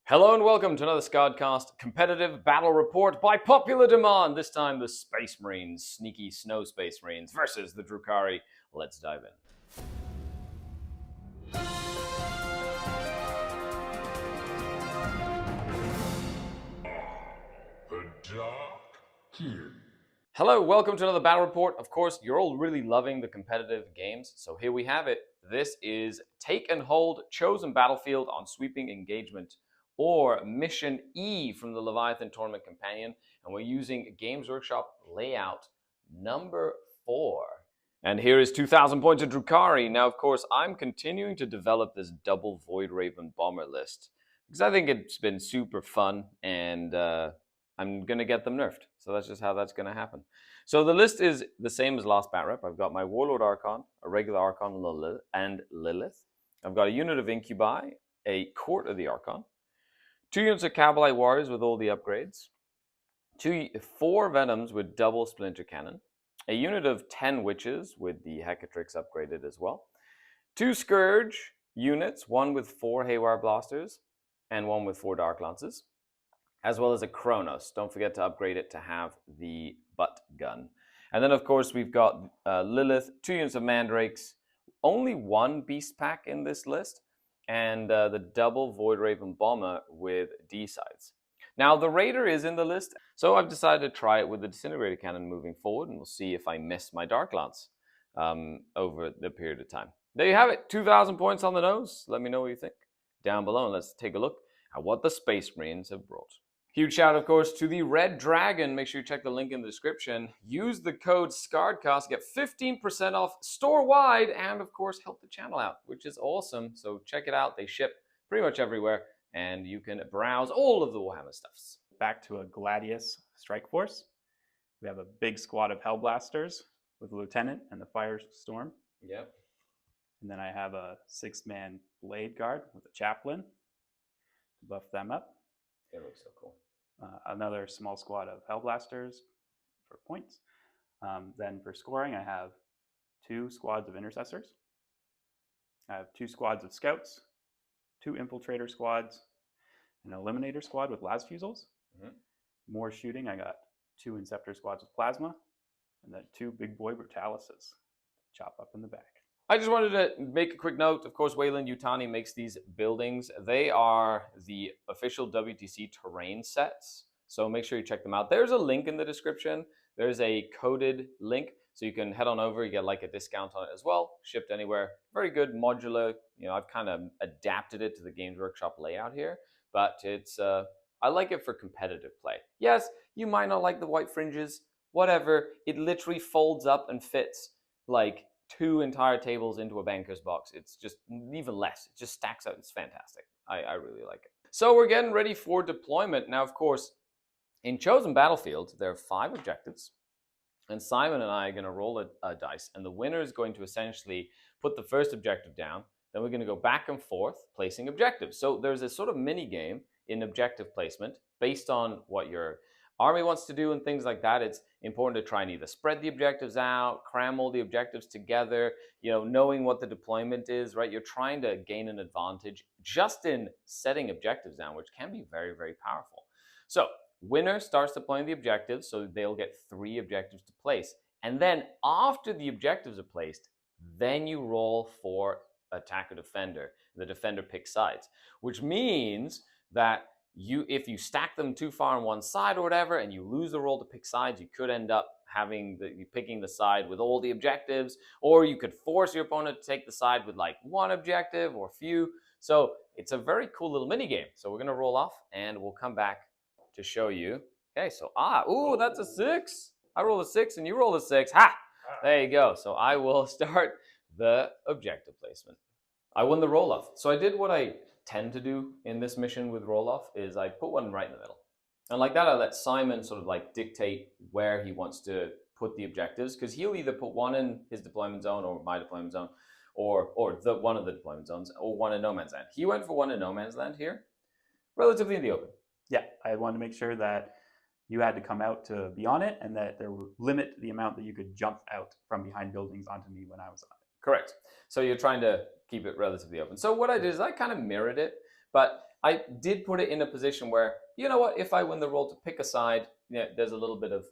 Hello and welcome to another Skaredcast competitive battle report by popular demand. This time the Space Marines, sneaky snow Space Marines versus the Drukhari. Let's dive in. The Dark King. Hello, welcome to another battle report. Of course, you're all really loving the competitive games, so here we have it. This is Take and Hold Chosen Battlefield on Sweeping Engagement, or Mission E from the Leviathan Tournament Companion, and we're using Games Workshop layout number 4. And here is 2,000 points of Drukhari. Now, of course, I'm continuing to develop this double Void Raven bomber list, because I think it's been super fun, and I'm going to get them nerfed. So that's just how that's going to happen. So the list is the same as last Batrep. I've got my Warlord Archon, a regular Archon, and Lilith. I've got a unit of Incubi, a Court of the Archon, 2 units of Cabalite Warriors with all the upgrades, 4 Venoms with double Splinter Cannon, a unit of 10 Witches with the Hecatrix upgraded as well, 2 Scourge units, 1 with 4 Haywire Blasters, and 1 with 4 Dark Lances, as well as a Kronos. Don't forget to upgrade it to have the butt gun. And then, of course, we've got Lilith, 2 units of Mandrakes, only 1 Beast Pack in this list, and the double Void Raven Bomber with D-sides. Now, the Raider is in the list, so I've decided to try it with the Disintegrator Cannon moving forward, and we'll see if I miss my Dark Lance over the period of time. There you have it, 2,000 points on the nose. Let me know what you think down below, and let's take a look at what the Space Marines have brought. Huge shout, of course, to the Red Dragon. Make sure you check the link in the description. Use the code Skaredcast, get 15% off store-wide, and, of course, help the channel out, which is awesome. So check it out. They ship pretty much everywhere, and you can browse all of the Warhammer stuffs. Back to a Gladius strike force. We have a big squad of Hellblasters with a Lieutenant and the Firestorm. Yep. And then I have a 6-man Blade Guard with a Chaplain to buff them up. It looks so cool. Another small squad of Hellblasters for points. Then for scoring, I have 2 squads of Intercessors. I have 2 squads of Scouts, 2 Infiltrator squads, an Eliminator squad with Las Fusils. More shooting, I got 2 Inceptor squads with Plasma, and then 2 Big Boy Brutalises. Chop up in the back. I just wanted to make a quick note. Of course, Wayland Yutani makes these buildings. They are the official WTC terrain sets, so make sure you check them out. There's a link in the description. There's a coded link, so you can head on over. You get like a discount on it as well. Shipped anywhere. Very good, modular. You know, I've kind of adapted it to the Games Workshop layout here, but it's I like it for competitive play. Yes, you might not like the white fringes. Whatever. It literally folds up and fits like 2 entire tables into a banker's box. It's just even less. It just stacks out. It's fantastic. I really like it. So we're getting ready for deployment. Now, of course, in Chosen Battlefield, there are 5 objectives. And Simon and I are going to roll a dice. And the winner is going to essentially put the first objective down. Then we're going to go back and forth placing objectives. So there's a sort of mini game in objective placement based on what your army wants to do and things like that. It's important to try and either spread the objectives out, cram all the objectives together, you know, knowing what the deployment is, right? You're trying to gain an advantage just in setting objectives down, which can be very, very powerful. So winner starts deploying the objectives, so they'll get 3 objectives to place. And then after the objectives are placed, then you roll for attack or defender. The defender picks sides, which means that if you stack them too far on one side or whatever, and you lose the roll to pick sides, you could end up picking the side with all the objectives, or you could force your opponent to take the side with like 1 objective or few. So it's a very cool little mini game. So we're gonna roll off, and we'll come back to show you. Okay, so that's a 6. I rolled a 6, and you rolled a 6. Ha! There you go. So I will start the objective placement. I won the roll off. So I did what I tend to do in this mission with roll-off is I put one right in the middle. And like that, I let Simon sort of like dictate where he wants to put the objectives, because he'll either put 1 in his deployment zone or my deployment zone, or one of the deployment zones, or 1 in no man's land. He went for 1 in no man's land here, relatively in the open. Yeah, I wanted to make sure that you had to come out to be on it, and that there were limit the amount that you could jump out from behind buildings onto me when I was on it. Correct. So you're trying to keep it relatively open. So what I did is I kind of mirrored it, but I did put it in a position where, you know what, if I win the roll to pick a side, there's a little bit of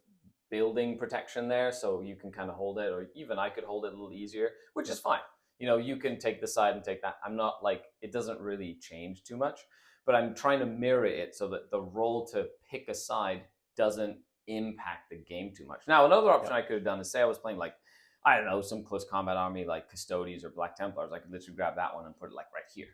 building protection there, so you can kind of hold it, or even I could hold it a little easier, which is fine. You can take this side and take that. I'm not like, it doesn't really change too much, but I'm trying to mirror it so that the roll to pick a side doesn't impact the game too much. Now, another option I could have done is, say I was playing like, I don't know, some close combat army like Custodes or Black Templars. I could literally grab that one and put it like right here,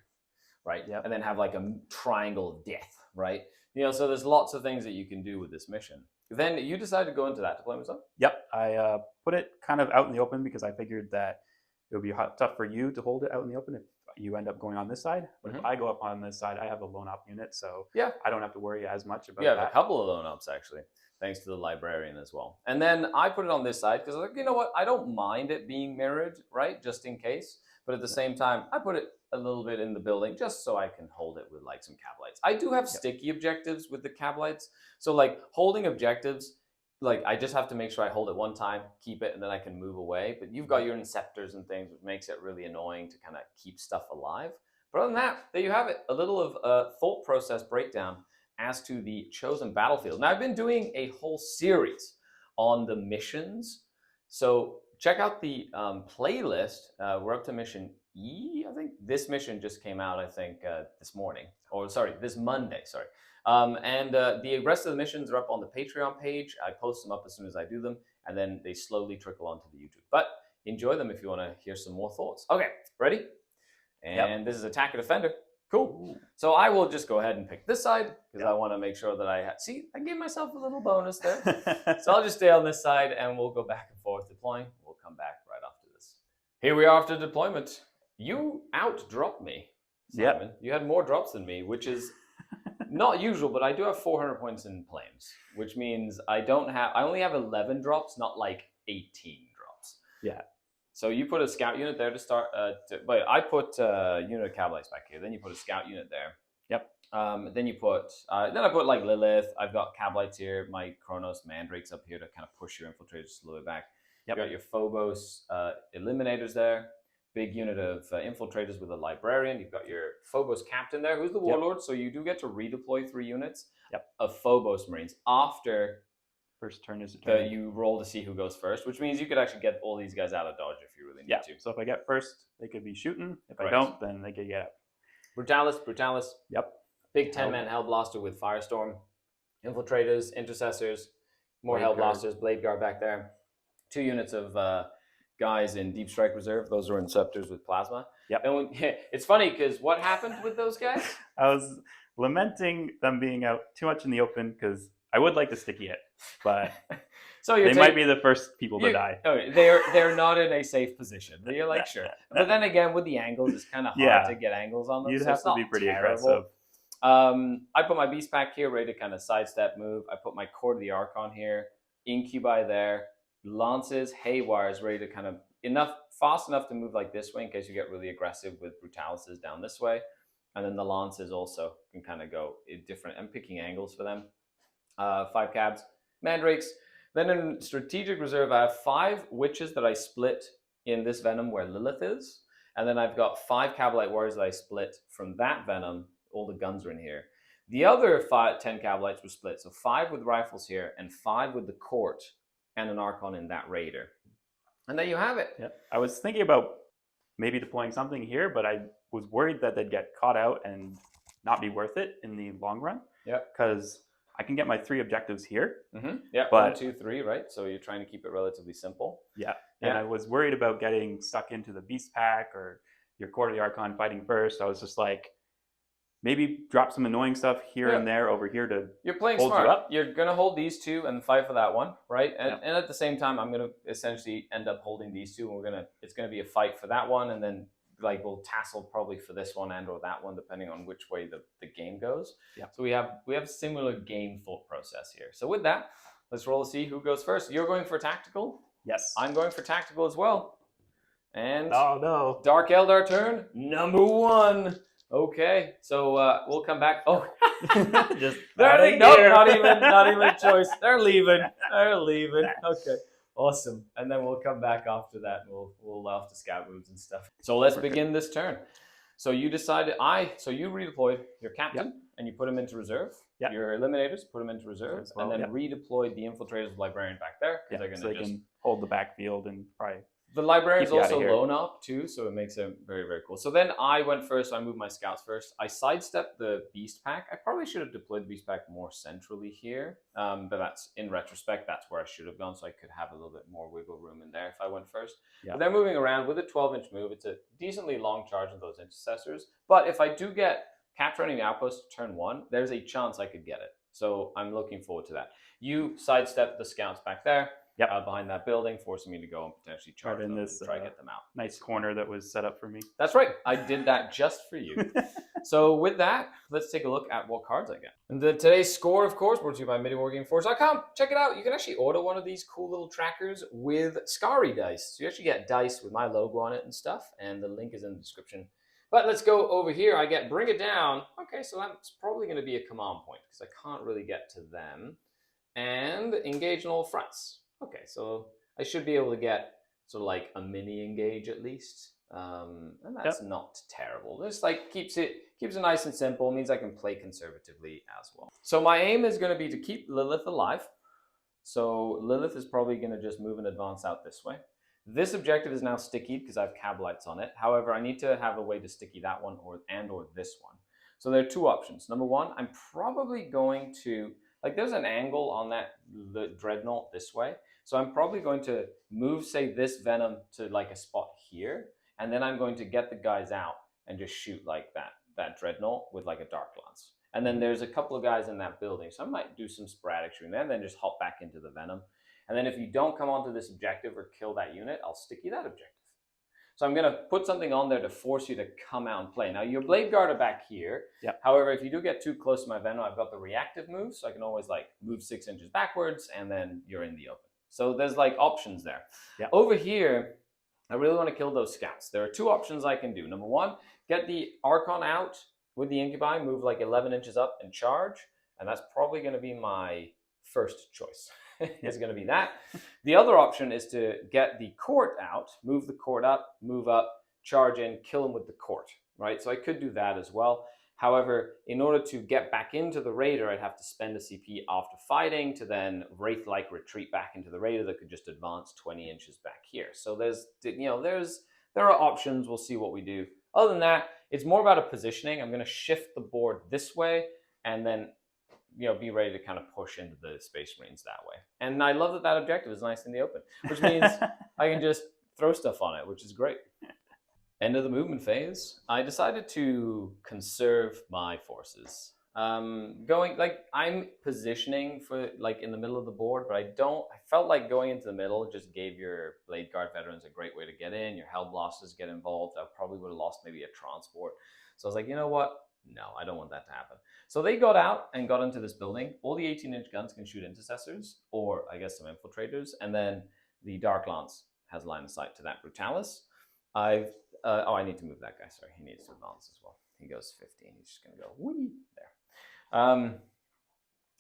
right? Yep. And then have like a triangle of death, right? So there's lots of things that you can do with this mission. Then you decided to go into that deployment zone? Yep, I put it kind of out in the open because I figured that it would be tough for you to hold it out in the open if you end up going on this side. But if I go up on this side, I have a lone op unit, so I don't have to worry as much about that. You have a couple of lone ops, actually, thanks to the librarian as well. And then I put it on this side because I was like, you know what? I don't mind it being mirrored, right? Just in case. But at the same time, I put it a little bit in the building just so I can hold it with like some Cablites. I do have sticky objectives with the Cablites. So like holding objectives, like I just have to make sure I hold it one time, keep it, and then I can move away. But you've got your inceptors and things, which makes it really annoying to kind of keep stuff alive. But other than that, there you have it. A little of a thought process breakdown as to the chosen battlefield. Now, I've been doing a whole series on the missions. So check out the playlist. We're up to mission E, I think. This mission just came out, I think, this morning. Or, sorry, this Monday, sorry. And the rest of the missions are up on the Patreon page. I post them up as soon as I do them, and then they slowly trickle onto the YouTube. But enjoy them if you want to hear some more thoughts. Okay, ready? And this is Attack or Defender. Cool. So I will just go ahead and pick this side because I want to make sure that see, I gave myself a little bonus there. So I'll just stay on this side and we'll go back and forth deploying. We'll come back right after this. Here we are after deployment. You out-dropped me, Simon. You had more drops than me, which is not usual, but I do have 400 points in planes, which means I only have 11 drops, not like 18 drops. Yeah. So you put a scout unit there to start. Wait, I put unit of Cablites back here. Then you put a scout unit there. Yep. Then you put. Then I put like Lilith. I've got Cablites here. My Kronos Mandrakes up here to kind of push your infiltrators a little bit back. Yep. You got your Phobos Eliminators there. Big unit of infiltrators with a librarian. You've got your Phobos captain there, who's the warlord. So you do get to redeploy 3 units of Phobos Marines after. First turn is a turn. You roll to see who goes first, which means you could actually get all these guys out of dodge if you really need to. So if I get first, they could be shooting. If I don't, then they could get out. Brutalis. Yep. Big 10-man Hellblaster with Firestorm. Infiltrators, Intercessors, more Hellblasters, Blade Guard back there. 2 units of guys in Deep Strike Reserve. Those are Inceptors with Plasma. Yep. And it's funny because what happened with those guys? I was lamenting them being out too much in the open because I would like to sticky it, but so they might be the first people to die. Okay, they're not in a safe position. You're like, sure. But then again, with the angles, it's kind of hard to get angles on them. You'd have to be pretty aggressive. I put my Beast Pack here, ready to kind of sidestep move. I put my Court of the Archon here, Incubi there, Lances, Haywires, ready to kind of fast enough to move like this way in case you get really aggressive with Brutalises down this way. And then the Lances also can kind of go in different. I'm picking angles for them. 5 cabs, Mandrakes. Then in Strategic Reserve, I have 5 Witches that I split in this Venom where Lilith is. And then I've got 5 Cabalite Warriors that I split from that Venom. All the guns are in here. The other 10 Cabalites were split. So 5 with rifles here and 5 with the Court and an Archon in that Raider. And there you have it. Yep. I was thinking about maybe deploying something here, but I was worried that they'd get caught out and not be worth it in the long run. Yeah. Because I can get my 3 objectives here. Mm-hmm. Yeah, but 1, 2, 3, right? So you're trying to keep it relatively simple. Yeah. And I was worried about getting stuck into the Beast Pack or your Court of the Archon fighting first. I was just like, maybe drop some annoying stuff here and there over here to You're playing hold smart. you up. You're going to hold these 2 and fight for that one, right? And at the same time, I'm going to essentially end up holding these 2, and it's going to be a fight for that one, and then like we'll tassel probably for this one and or that one, depending on which way the game goes. Yeah. So we have similar game thought process here. So with that, let's roll to see who goes first. You're going for tactical. Yes. I'm going for tactical as well. And oh no, Dark Eldar turn number 1. Okay, so we'll come back. Oh, just not even a choice. They're leaving. Okay. Awesome. And then we'll come back after that and we'll off to scout moves and stuff. So let's begin this turn. So you decided, so you redeployed your captain and you put him into reserve. Yep. Your eliminators put him into reserve, Well, and then redeployed the infiltrators, librarian back there because they're going to so they can hold the backfield and probably. The librarians keep you also outta here. loan up too, so it makes it very, very cool. So then I went first, so I moved my scouts first. I sidestepped the beast pack. I probably should have deployed the beast pack more centrally here, but that's, in retrospect, that's where I should have gone, so I could have a little bit more wiggle room in there if I went first. Yeah. But they're moving around with a 12-inch move. It's a decently long charge of those intercessors, but if I do get capture enemy outpost turn 1, there's a chance I could get it. So I'm looking forward to that. You sidestep the scouts back there. Behind that building, forcing me to go and potentially charge them and try to get them out. Nice corner that was set up for me. That's right. I did that just for you. So with that, let's take a look at what cards I get. And today's score, of course, brought to you by MidiWarGameForce.com. Check it out. You can actually order one of these cool little trackers with Skari dice. So you actually get dice with my logo on it and stuff, and the link is in the description. But let's go over here. I get Bring It Down. Okay, so that's probably going to be a command point because I can't really get to them. And Engage in all fronts. Okay, so I should be able to get sort of like a mini engage at least, and that's not terrible. This like keeps it nice and simple. Means I can play conservatively as well. So my aim is going to be to keep Lilith alive. So Lilith is probably going to just move and advance out this way. This objective is now sticky because I have Cabalites on it. However, I need to have a way to sticky that one or this one. So there are two options. Number one, I'm probably going to there's an angle on the dreadnought this way. So I'm probably going to move, say, this Venom to like a spot here, and then I'm going to get the guys out and just shoot like that dreadnought with like a Dark Lance. And then there's a couple of guys in that building, so I might do some sporadic shooting there, and then just hop back into the Venom. And then if you don't come onto this objective or kill that unit, I'll sticky that objective. So I'm going to put something on there to force you to come out and play. Now, your Blade Guard are back here. However, if you do get too close to my Venom, I've got the reactive move, so I can always like move 6 inches backwards, and then you're in the open. So there's like options there. Over here, I really want to kill those scouts. There are two options I can do. Number one, get the Archon out with the Incubi, move like 11 inches up and charge. And that's probably going to be my first choice. It's going to be that. The other option is to get the Court out, move the Court up, move up, charge in, kill him with the Court, right? So I could do that as well. However, in order to get back into the Raider, I'd have to spend a CP after fighting to then Wraith-like retreat back into the Raider that could just advance 20 inches back here. So there are options. We'll see what we do. Other than that, it's more about a positioning. I'm going to shift the board this way and then be ready to kind of push into the Space Marines that way. And I love that objective is nice in the open, which means I can just throw stuff on it, which is great. End of the movement phase. I decided to conserve my forces. I'm positioning for like in the middle of the board, but I felt like going into the middle just gave your Blade Guard veterans a great way to get in. Your Hellblasters get involved. I probably would have lost maybe a transport. So I was like, you know what? No, I don't want that to happen. So they got out and got into this building. All the 18-inch guns can shoot intercessors, or I guess some infiltrators, and then the Dark Lance has line of sight to that Brutalis. I need to move that guy. Sorry, he needs to advance as well. He goes 15. He's just going to go whee there.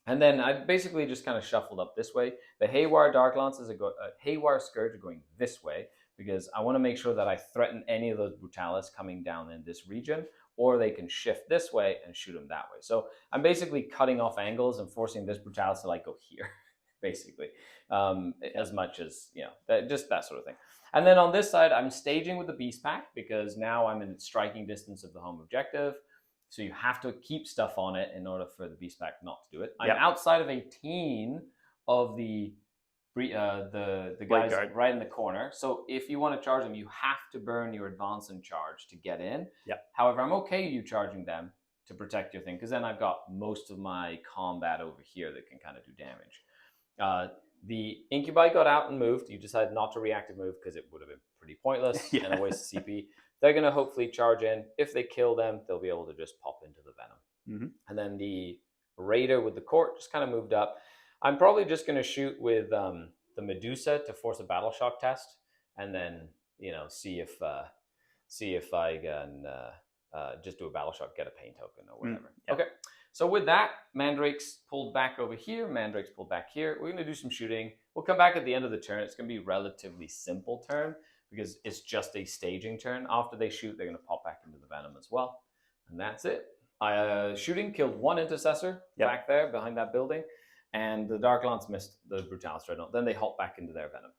And then I basically just kind of shuffled up this way. The Haywire Dark Lances Haywire Scourge are going this way because I want to make sure that I threaten any of those Brutalis coming down in this region, or they can shift this way and shoot them that way. So I'm basically cutting off angles and forcing this Brutalis to like go here, basically, as much as, just that sort of thing. And then on this side, I'm staging with the Beast Pack because now I'm in striking distance of the home objective. So you have to keep stuff on it in order for the Beast Pack not to do it. I'm outside of 18 of the guys right in the corner. So if you want to charge them, you have to burn your advance and charge to get in. However, I'm okay you charging them to protect your thing because then I've got most of my combat over here that can kind of do damage. The Incubi got out and moved. You decided not to reactive move because it would have been pretty pointless and a waste of CP. They're going to hopefully charge in. If they kill them, they'll be able to just pop into the Venom. And then the Raider with the Court just kind of moved up. I'm probably just going to shoot with the Medusa to force a battle shock test, and then see if I can just do a battle shock, get a pain token or whatever. Okay. So with that, Mandrake's pulled back over here. Mandrake's pulled back here. We're going to do some shooting. We'll come back at the end of the turn. It's going to be a relatively simple turn because it's just a staging turn. After they shoot, they're going to pop back into the venom as well. And that's it. Shooting killed one intercessor back there behind that building, and the Dark Lance missed the Brutalis Dreadnought. Then they hop back into their venom.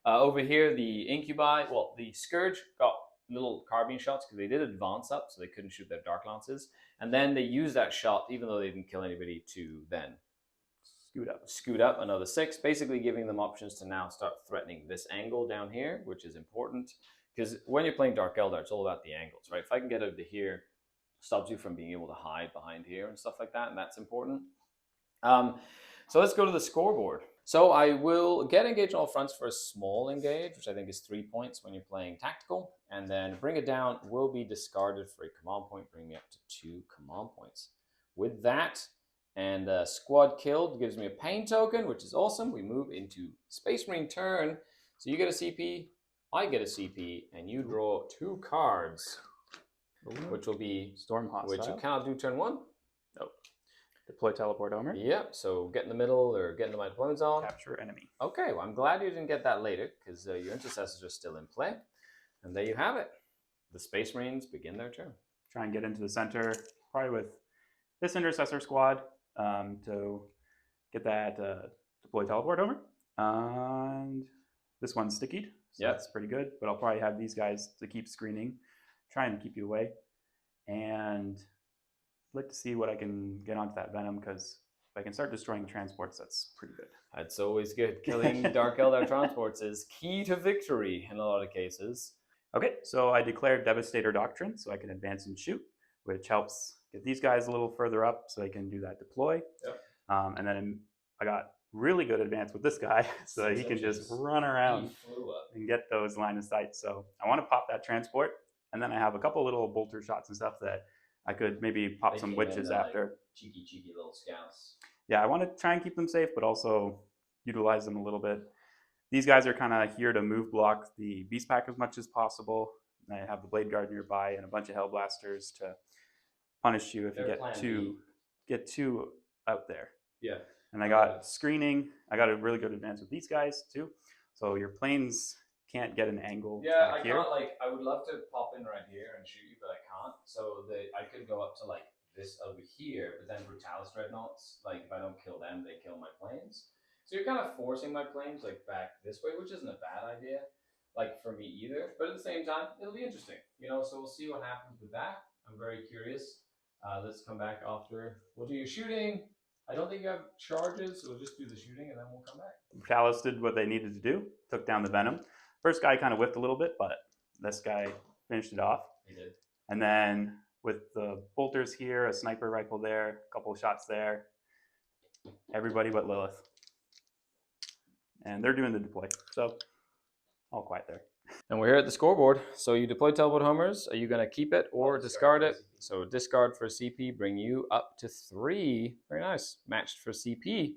Over here, the Incubi, well, the Scourge got little carbine shots because they did advance up, so they couldn't shoot their Dark Lances. And then they used that shot, even though they didn't kill anybody, to then scoot up another 6, basically giving them options to now start threatening this angle down here, which is important. Because when you're playing Dark Eldar, it's all about the angles, right? If I can get over to here, stops you from being able to hide behind here and stuff like that, and that's important. So let's go to the scoreboard. So I will get engaged on all fronts for a small engage, which I think is 3 points when you're playing tactical, and then bring it down will be discarded for a command point, bring me up to 2 command points. With that, and squad killed gives me a pain token, which is awesome. We move into Space Marine turn. So you get a CP, I get a CP, and you draw 2 cards, which will be Storm Hostile, which you cannot do turn 1. Nope. Deploy Teleport Homer. Yep, so get in the middle or get into my deployment zone. Capture enemy. Okay, well, I'm glad you didn't get that later because your intercessors are still in play. And there you have it. The Space Marines begin their turn. Try and get into the center, probably with this intercessor squad to get that Deploy Teleport Homer. And this one's stickied, so that's pretty good. But I'll probably have these guys to keep screening, try and keep you away. And I'd like to see what I can get onto that venom, because if I can start destroying transports, that's pretty good. That's always good. Killing Dark Eldar transports is key to victory in a lot of cases. Okay, so I declared Devastator Doctrine, so I can advance and shoot, which helps get these guys a little further up so they can do that deploy. Yep. And then I got really good advance with this guy, so he can just run around and get those line of sight. So I want to pop that transport, and then I have a couple little bolter shots and stuff that I could maybe pop some witches after. Like cheeky little scouts. Yeah, I want to try and keep them safe, but also utilize them a little bit. These guys are kind of here to move block the Beast Pack as much as possible. I have the Blade Guard nearby and a bunch of Hellblasters to punish you if you get too out there. Yeah. And I got screening. I got a really good advance with these guys too. So your planes can't get an angle. Yeah, back I here. can't, like, I would love to pop in right here and shoot you, but I can't. So I could go up to like this over here, but then Brutalis Dreadnoughts, like if I don't kill them, they kill my planes. So you're kind of forcing my planes like back this way, which isn't a bad idea, like for me either. But at the same time, it'll be interesting, you know. So we'll see what happens with that. I'm very curious. Let's come back after. We'll do your shooting. I don't think you have charges, so we'll just do the shooting and then we'll come back. Brutalis did what they needed to do, took down the venom. First guy kind of whiffed a little bit, but this guy finished it off. He did. And then with the bolters here, a sniper rifle there, a couple of shots there, everybody but Lilith. And they're doing the deploy, so all quiet there. And we're here at the scoreboard. So you deploy Teleport Homers. Are you going to keep it or discard it? So discard for CP, bring you up to 3. Very nice. Matched for CP.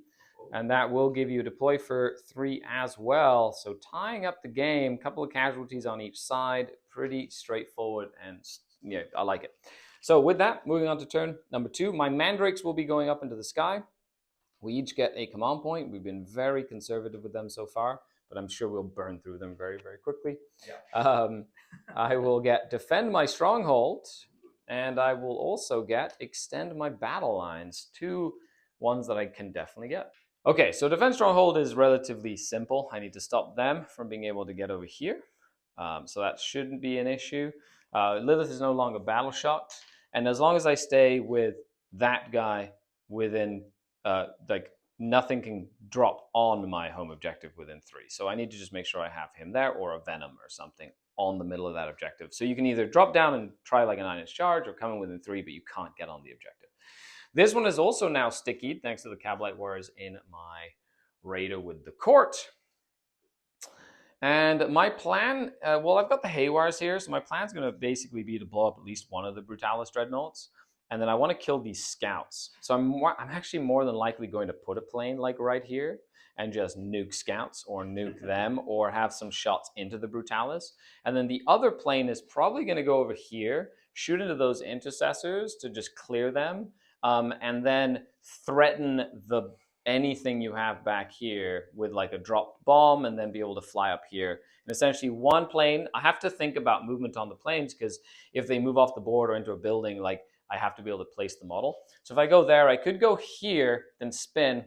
And that will give you a deploy for 3 as well. So tying up the game, couple of casualties on each side. Pretty straightforward, and yeah, I like it. So with that, moving on to turn number 2, my Mandrakes will be going up into the sky. We each get a command point. We've been very conservative with them so far, but I'm sure we'll burn through them very, very quickly. Yeah. I will get Defend My Stronghold, and I will also get Extend My Battle Lines, 2 ones that I can definitely get. Okay, so Defend Stronghold is relatively simple. I need to stop them from being able to get over here. So that shouldn't be an issue. Lilith is no longer battle shocked, and as long as I stay with that guy within, like, nothing can drop on my home objective within 3. So I need to just make sure I have him there, or a Venom or something on the middle of that objective. So you can either drop down and try like a 9-inch charge, or come in within 3, but you can't get on the objective. This one is also now sticky, thanks to the Cabalite Warriors in my Raider with the Court. And my plan, well, I've got the Haywires here, so my plan's going to basically be to blow up at least one of the Brutalis Dreadnoughts. And then I want to kill these scouts. So I'm actually more than likely going to put a plane like right here and just nuke scouts, or nuke them, or have some shots into the Brutalis. And then the other plane is probably going to go over here, shoot into those intercessors to just clear them, and then threaten the anything you have back here with like a dropped bomb and then be able to fly up here. And essentially one plane, I have to think about movement on the planes because if they move off the board or into a building, like I have to be able to place the model. So if I go there, I could go here, then spin,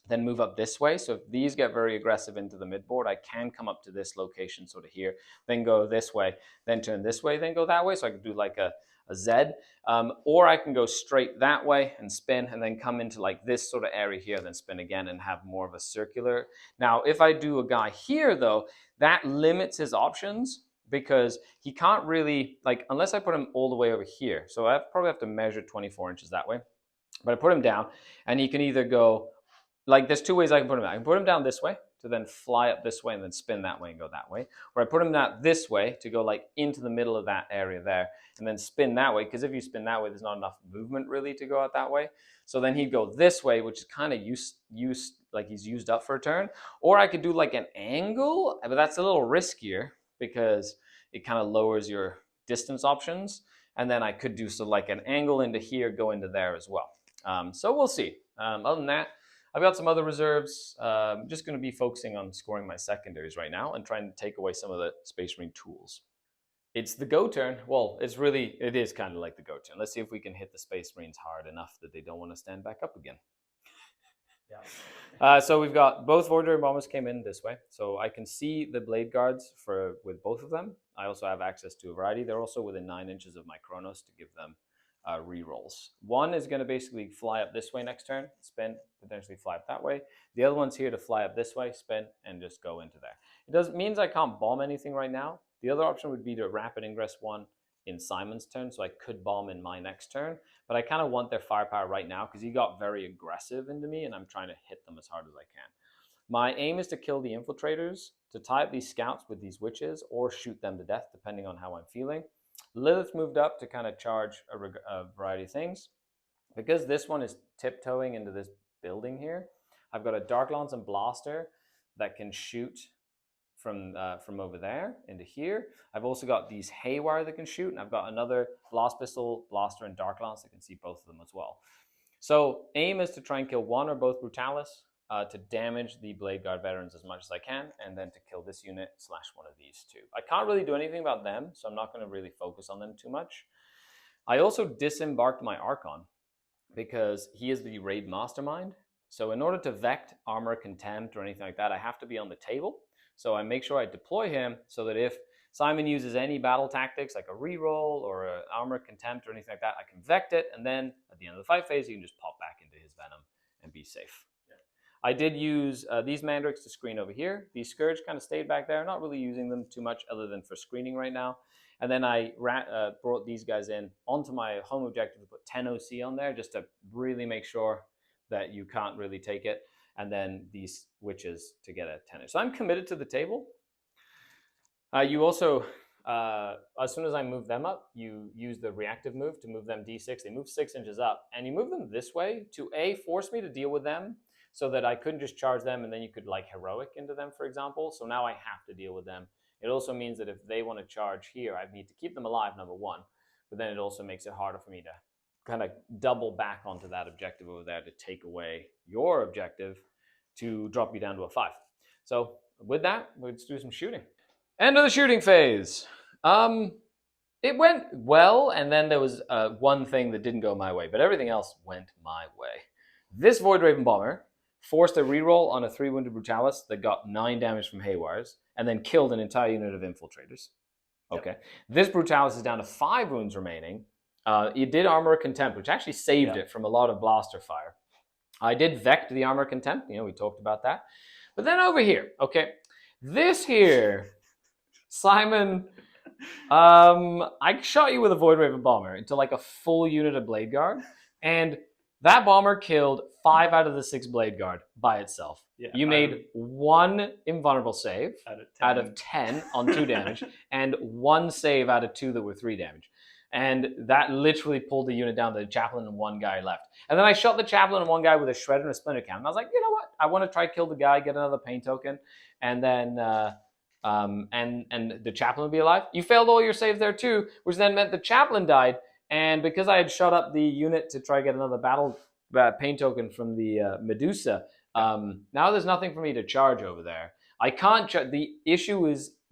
then move up this way. So if these get very aggressive into the midboard, I can come up to this location sort of here, then go this way, then turn this way, then go that way. So I could do like a Z, or I can go straight that way and spin and then come into like this sort of area here, then spin again and have more of a circular. Now, if I do a guy here though, that limits his options because he can't really, like, unless I put him all the way over here. So I probably have to measure 24 inches that way, but I put him down and he can either go, like there's two ways I can put him down. I can put him down this way to then fly up this way and then spin that way and go that way. Or I put him down this way to go like into the middle of that area there and then spin that way. Because if you spin that way, there's not enough movement really to go out that way. So then he'd go this way, which is kind of like he's used up for a turn. Or I could do like an angle, but that's a little riskier because it kind of lowers your distance options. And then I could do so like an angle into here, go into there as well. So we'll see. Other than that, I've got some other reserves. I'm just going to be focusing on scoring my secondaries right now and trying to take away some of the Space Marine tools. It's the go turn. Well, it is kind of like the go turn. Let's see if we can hit the Space Marines hard enough that they don't want to stand back up again. Yeah. So we've got both Void Ray bombers came in this way. So I can see the blade guards with both of them. I also have access to a variety. They're also within 9 inches of my Chronos to give them re-rolls. One is going to basically fly up this way next turn, spin, potentially fly up that way. The other one's here to fly up this way, spin, and just go into there. It means I can't bomb anything right now. The other option would be to rapid ingress one in Simon's turn, so I could bomb in my next turn, but I kind of want their firepower right now because he got very aggressive into me and I'm trying to hit them as hard as I can. My aim is to kill the infiltrators, to tie up these scouts with these witches, or shoot them to death, depending on how I'm feeling. Lilith moved up to kind of charge a variety of things. Because this one is tiptoeing into this building here, I've got a Dark Lance and Blaster that can shoot from over there into here. I've also got these Haywire that can shoot, and I've got another Blast Pistol, Blaster, and Dark Lance that can see both of them as well. So aim is to try and kill one or both Brutalis, to damage the Blade Guard veterans as much as I can, and then to kill this unit / one of these two. I can't really do anything about them, so I'm not going to really focus on them too much. I also disembarked my Archon because he is the raid mastermind. So in order to vect, armor, contempt, or anything like that, I have to be on the table. So I make sure I deploy him so that if Simon uses any battle tactics like a reroll or an armor, contempt, or anything like that, I can vect it, and then at the end of the fight phase, you can just pop back into his venom and be safe. I did use these Mandrakes to screen over here. These Scourge kind of stayed back there, not really using them too much other than for screening right now. And then I brought these guys in onto my home objective to put 10 OC on there just to really make sure that you can't really take it. And then these witches to get a 10. So I'm committed to the table. You also, as soon as I move them up, you use the reactive move to move them D6. They move 6 inches up. And you move them this way to force me to deal with them, so that I couldn't just charge them and then you could like heroic into them, for example. So now I have to deal with them. It also means that if they want to charge here, I need to keep them alive, number one. But then it also makes it harder for me to kind of double back onto that objective over there to take away your objective to drop you down to a 5. So with that, let's do some shooting. End of the shooting phase. It went well, and then there was one thing that didn't go my way, but everything else went my way. This Void Raven Bomber forced a reroll on a 3 wounded Brutalis that got 9 damage from Haywires, and then killed an entire unit of infiltrators. Okay. Yep. This Brutalis is down to 5 wounds remaining. It did Armor Contempt, which actually saved it from a lot of blaster fire. I did Vect the Armor Contempt. We talked about that. But then over here, okay, this here, Simon, I shot you with a Void Raven Bomber into like a full unit of Blade Guard, and that bomber killed 5 out of the 6 Blade Guard by itself. Yeah, you made 1 invulnerable save out of 10 on 2 damage, and 1 save out of 2 that were 3 damage. And that literally pulled the unit down to the Chaplain and 1 guy left. And then I shot the Chaplain and 1 guy with a Shredder and a Splinter Cannon. And I was like, you know what? I want to try kill the guy, get another pain token, and then and the Chaplain would be alive. You failed all your saves there too, which then meant the Chaplain died. And because I had shot up the unit to try to get another battle pain token from the Medusa. Now there's nothing for me to charge over there. I can't. The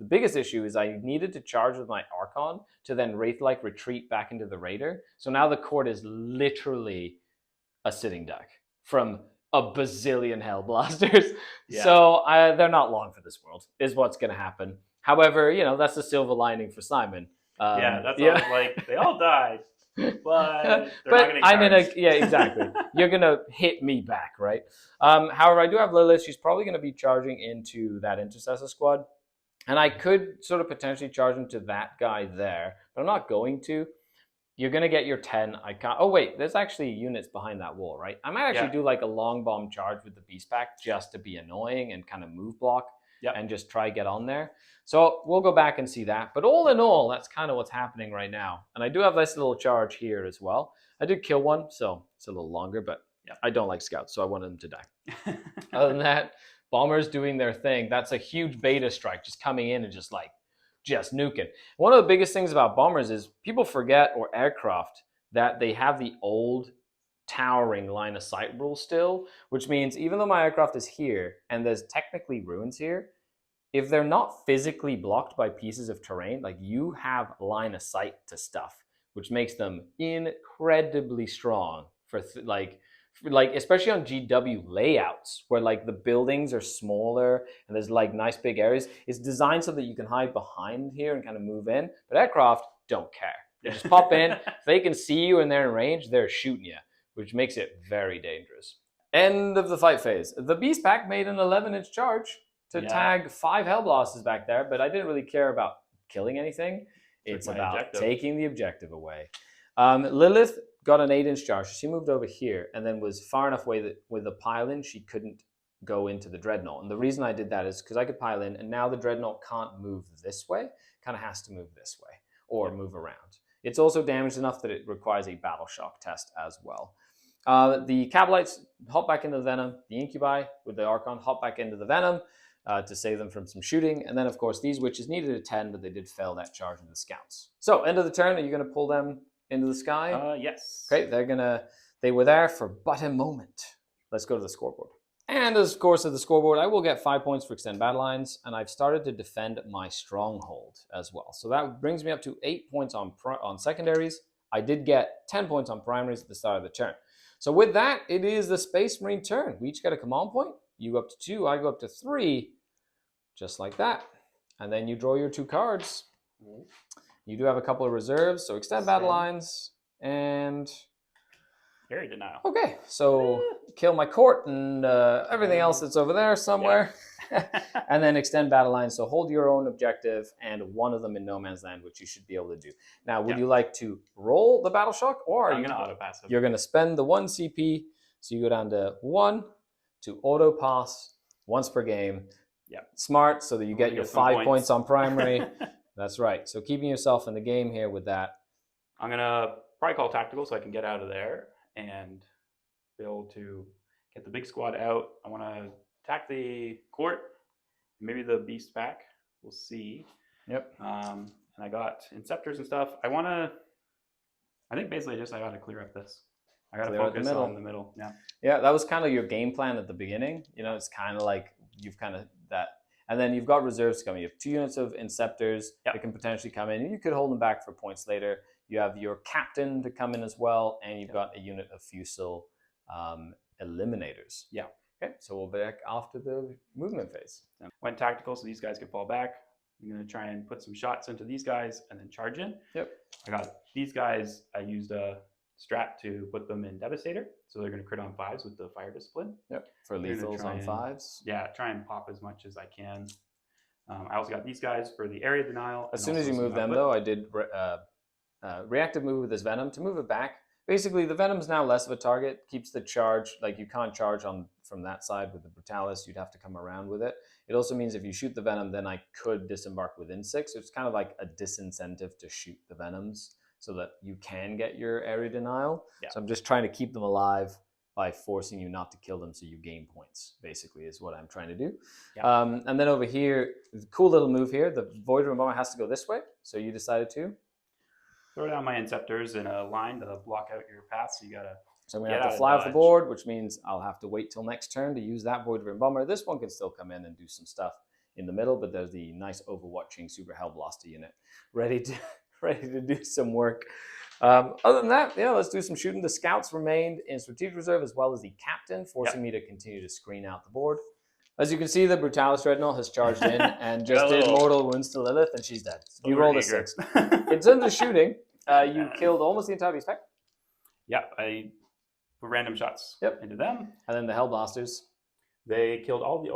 biggest issue is I needed to charge with my Archon to then Wraith-like retreat back into the Raider. So now the court is literally a sitting duck from a bazillion Hellblasters. Yeah. So they're not long for this world, is what's going to happen. However, that's the silver lining for Simon. That's all, like, they all died, but they're not getting charged. Exactly. You're going to hit me back, right? However, I do have Lilith. She's probably going to be charging into that Intercessor squad. And I could sort of potentially charge into that guy there, but I'm not going to. You're going to get your 10. I can't. Oh, wait. There's actually units behind that wall, right? I might actually do like a long bomb charge with the Beast Pack just to be annoying and kind of move block and just try get on there. So we'll go back and see that. But all in all, that's kind of what's happening right now. And I do have this little charge here as well. I did kill one, so it's a little longer, but I don't like scouts, so I wanted them to die. Other than that, bombers doing their thing. That's a huge beta strike just coming in and just nuking. One of the biggest things about bombers is people forget, or aircraft, that they have the old towering line of sight rule still, which means even though my aircraft is here and there's technically ruins here, if they're not physically blocked by pieces of terrain, like you have line of sight to stuff, which makes them incredibly strong for especially on GW layouts where like the buildings are smaller and there's like nice big areas. It's designed so that you can hide behind here and kind of move in. But aircraft don't care. They just pop in. If they can see you and they're in range, they're shooting you, which makes it very dangerous. End of the fight phase. The Beast Pack made an 11-inch charge to tag 5 Hellblasters back there, but I didn't really care about killing anything. It's about taking the objective away. Lilith got an 8-inch charge. She moved over here and then was far enough away that with the pile-in, she couldn't go into the Dreadnought. And the reason I did that is because I could pile in, and now the Dreadnought can't move this way, kind of has to move this way or move around. It's also damaged enough that it requires a battle shock test as well. The Cabalites hop back into the Venom. The Incubi with the Archon hop back into the Venom to save them from some shooting. And then, of course, these witches needed a 10, but they did fail that charge into the Scouts. So, end of the turn, are you going to pull them into the sky? Yes. Okay, they were there for but a moment. Let's go to the scoreboard. And as course of the scoreboard, I will get 5 points for extend battle lines, and I've started to defend my stronghold as well. So that brings me up to 8 points on secondaries. I did get 10 points on primaries at the start of the turn. So with that, it is the Space Marine turn. We each get a command point. You go up to 2, I go up to 3, just like that. And then you draw your 2 cards. You do have a couple of reserves, so extend battle lines and Area denial. Okay, so kill my court and everything else that's over there somewhere. And then extend battle lines, so hold your own objective and one of them in no man's land, which you should be able to do. Now, would you like to roll the battle shock, or are I'm you going to auto pass them? You're going to spend the 1 CP, so you go down to 1 to auto pass once per game. Yeah, smart, so that you get your 5 points on primary. That's right. So keeping yourself in the game here with that. I'm going to probably call tactical so I can get out of there and be able to get the big squad out. I want to attack the court, maybe the Beast Pack. We'll see. Yep. And I got Inceptors and stuff. I think basically just I got to clear up this. I got to focus on the middle. Yeah. Yeah, that was kind of your game plan at the beginning. It's kind of like you've kind of that. And then you've got reserves coming. You have 2 units of Inceptors that can potentially come in. You could hold them back for points later. You have your captain to come in as well, and you've got a unit of Fusel Eliminators. Yeah. Okay, so we'll be back after the movement phase. Went tactical, so these guys can fall back. I'm going to try and put some shots into these guys and then charge in. Yep. I got these guys. I used a strat to put them in Devastator, so they're going to crit on 5s with the Fire Discipline. Yep. For lethals on 5s. Yeah, try and pop as much as I can. I also got these guys for the area denial. As soon as you move them, though, I did reactive move with this Venom to move it back. Basically, the Venom's now less of a target, keeps the charge, like you can't charge from that side with the Brutalis, you'd have to come around with it. It also means if you shoot the Venom, then I could disembark within 6. It's kind of like a disincentive to shoot the Venoms so that you can get your area denial. Yeah. So I'm just trying to keep them alive by forcing you not to kill them so you gain points, basically, is what I'm trying to do. Yeah. And then over here, cool little move here, the Void Room Bomber has to go this way, so you decided to? Throw down my Inceptors in a line to block out your path, so you got to So I'm going to Get have out to of fly off the dodge. board, which means I'll have to wait till next turn to use that Void Rim Bomber. This one can still come in and do some stuff in the middle, but there's the nice Overwatching Super Hellblaster unit ready to do some work. Other than that, yeah, let's do some shooting. The scouts remained in strategic reserve as well as the captain, forcing me to continue to screen out the board. As you can see, the Brutalis Dreadnought has charged in and just did mortal wounds to Lilith, and she's dead. You rolled a 6. In terms of shooting, you killed almost the entire beast pack. Yeah, I put random shots into them. And then the Hellblasters. They killed all the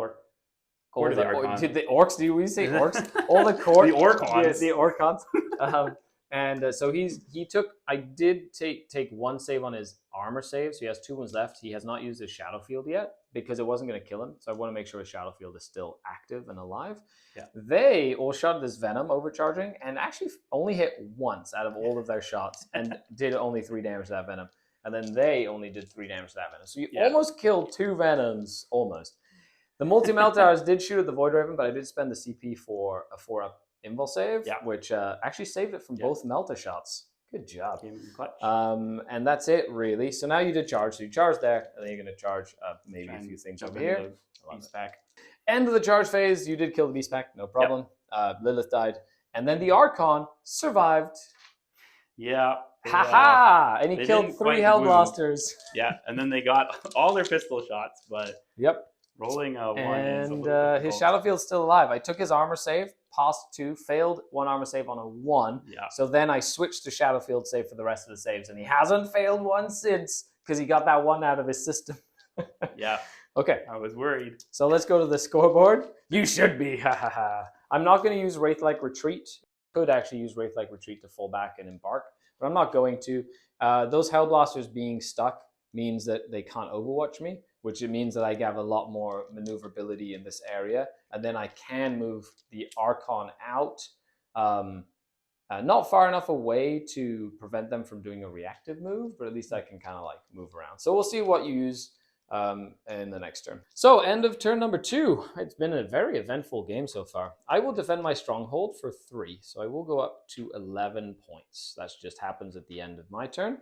Did the orcs? Do we say orcs? All the court. The Orcons. The Orcons. So he took. I did take one save on his armor save, so he has 2 ones left. He has not used his shadow field yet because it wasn't going to kill him. So I want to make sure his shadow field is still active and alive. Yeah. They all shot this venom overcharging and actually only hit once out of all of their shots and did only 3 damage to that venom. And then they only did 3 damage to that venom. So you almost killed 2 venoms, almost. The multi-meltars did shoot at the Void Raven, but I did spend the CP for a 4-up invul save, which actually saved it from both melta shots. Good job. And that's it, really. So now you did charge. So you charge there, and then you're going to charge maybe a few things over here. Beast pack. End of the charge phase, you did kill the beast pack, no problem. Lilith died. And then the Archon survived. Yeah. Ha-ha! And he killed 3 Hellblasters. Yeah, and then they got all their pistol shots, but... Yep. Rolling a 1 and his shadow field's still alive. I took his armor save, passed 2, failed 1 armor save on a 1. Yeah. So then I switched to shadow field save for the rest of the saves, and he hasn't failed 1 since because he got that 1 out of his system. Yeah. Okay. I was worried. So let's go to the scoreboard. You should be. Ha ha ha. I'm not going to use Wraith-like Retreat. Could actually use Wraith-like Retreat to fall back and embark, but I'm not going to. Those Hellblasters being stuck means that they can't overwatch me, which it means that I have a lot more maneuverability in this area. And then I can move the Archon out, not far enough away to prevent them from doing a reactive move, but at least I can kind of like move around. So we'll see what you use in the next turn. So end of turn number 2. It's been a very eventful game so far. I will defend my stronghold for 3. So I will go up to 11 points. That just happens at the end of my turn.